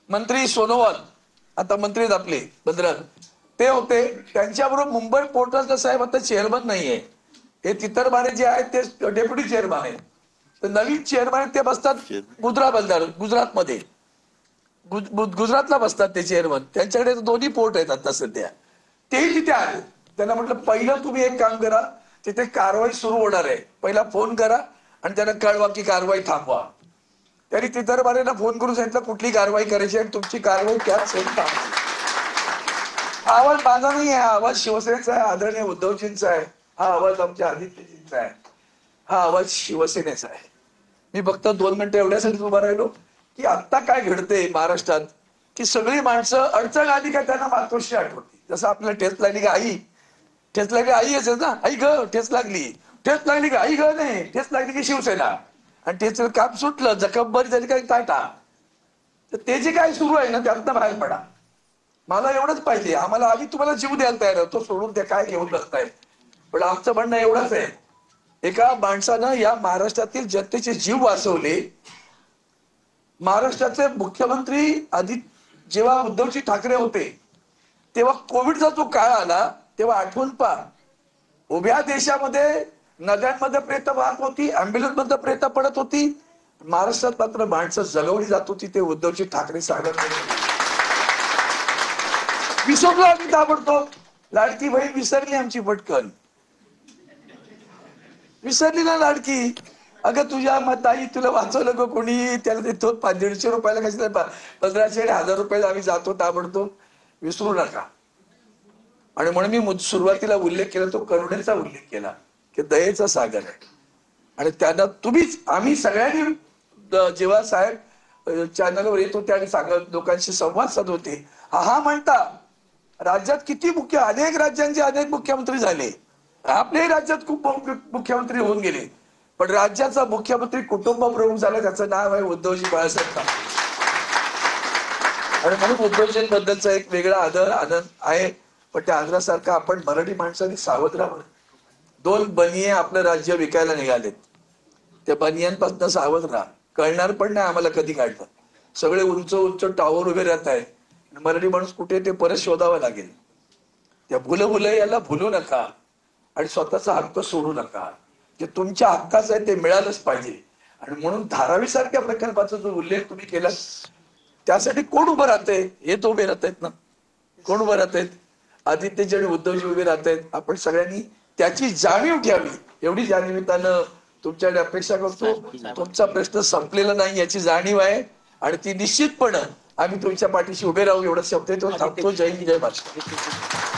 मंत्री सोनोवाल आता मंत्री आहेत आपले बंदरात, ते होते. त्यांच्याबरोबर मुंबई पोर्टचा साहेब आता चेअरमन नाहीये, हे तितरमाने जे आहेत ते डेप्युटी चेअरमन आहेत. तर नवीन चेअरमन ते बसतात मुद्रा बंदर गुजरातमध्ये, गुजरातला बसतात ते चेअरमन. त्यांच्याकडे दोन्ही पोर्ट आहेत आता सध्या. तेही तिथे आले. त्यांना म्हटलं पहिलं तुम्ही एक काम करा, तिथे कारवाई सुरू होणार आहे, पहिला फोन करा आणि त्यांना कळवा की कारवाई थांबवा. त्यांनी तितरमानेला फोन करून सांगितलं कुठली कारवाई करायची आणि तुमची कारवाई त्याच थांबवायची. हा आवाज माझा नाही आहे, हा आवाज शिवसेनेचा आहे, आदरणीय उद्धवजींचा आहे, हा आवाज आमच्या आदित्यजींचा आहे, हा आवाज शिवसेनेचा आहे. मी फक्त 2 मिनिटं एवढ्यासाठी उभा राहिलो की आता काय घडतंय महाराष्ट्रात, की सगळी माणसं अडचण आली का त्यांना मातोश्री आठवते. जसं आपल्याला ठेच लागली का आई, ठेच लागली आई असेल ना, आई ग ठेच लागली, ठेच लागली का आई ग, नाही ठेच लागली की शिवसेना, आणि ठेच काम सुटलं जखम बरी झाली काही टाटा. तर ते जे काय सुरू आहे ना त्यातनं बाहेर पडा. मला एवढंच पाहिजे, आम्हाला आम्ही तुम्हाला जीव द्यायला तयार होतो, सोडून ते काय घेऊन बसताय. पण आमचं म्हणणं एवढंच आहे, एका माणसानं या महाराष्ट्रातील जनतेचे जीव वाचवले. महाराष्ट्राचे मुख्यमंत्री आधी जेव्हा उद्धवजी ठाकरे होते तेव्हा कोविडचा जो काळ आला तेव्हा आठवण पहा, उभ्या देशामध्ये नद्यांमध्ये प्रेतं वाहत होती, अँब्युलन्स मध्ये प्रेतं पडत होती, महाराष्ट्रात मात्र माणसं जगवली जात होती. ते उद्धवजी ठाकरे सांगत विसरलो आम्ही ताबडतोब. लाडकी बहीण विसरली आमची पटकन, विसरली ना लाडकी. अगं तुझ्या ताई तुला वाचवलं ग कोणी, त्याला देतो 150 रुपयाला कशाला 1500 आणि 1000 रुपयाला आम्ही जातो ताबडतोब. विसरू नका. आणि म्हणून मी सुरुवातीला उल्लेख केला तो करुणेचा उल्लेख केला की दयेचा सागर आहे. आणि त्यांना तुम्हीच आम्ही सगळ्यांनी जेव्हा साहेब चॅनलवर येत होते आणि सांगत लोकांशी संवाद साधत होते, हा म्हणता राज्यात किती अनेक राज्यांचे अनेक मुख्यमंत्री झाले, आपल्याही राज्यात खूप मुख्यमंत्री होऊन गेले, पण राज्याचा मुख्यमंत्री कुटुंब प्रमुख झाला त्याचं नाव आहे उद्धवजी बाळासाहेब ठाकरे. आणि म्हणून उद्धवजींबद्दलचा एक वेगळा आनंद आहे. पण त्या आदरासारखा आपण मराठी माणसांनी सावध राहावं. 2 बनिये आपलं राज्य विकायला निघालेत, त्या बनियांपासून सावध राहा. कळणार पण नाही आम्हाला कधी काढलं. सगळे उंच उंच टावर उभे राहत आहे, मराठी माणूस कुठे ते परत शोधावं लागेल. त्या याला भुलू नका आणि स्वतःचा हक्क सोडू नका. जे तुमच्या हक्काचं आहे ते मिळालंच पाहिजे. आणि म्हणून धारावीसारख्या प्रकल्पाचा जो उल्लेख तुम्ही केला, त्यासाठी कोण उभं राहतंय, हे तो उभे राहत आहेत ना, कोण उभं राहत आहेत, आदित्यजी आणि उद्धवजी उभे राहत आहेत. आपण सगळ्यांनी त्याची जाणीव ठेवावी, एवढी जाणीवतानं तुमच्याकडे अपेक्षा करतो. तुमचा प्रश्न संपलेला नाही याची जाणीव आहे आणि ती निश्चितपणे आम्ही तुमच्या पाठीशी उभे राहू एवढा शब्द थांबतो. जय हिंद, जय महाराष्ट्र.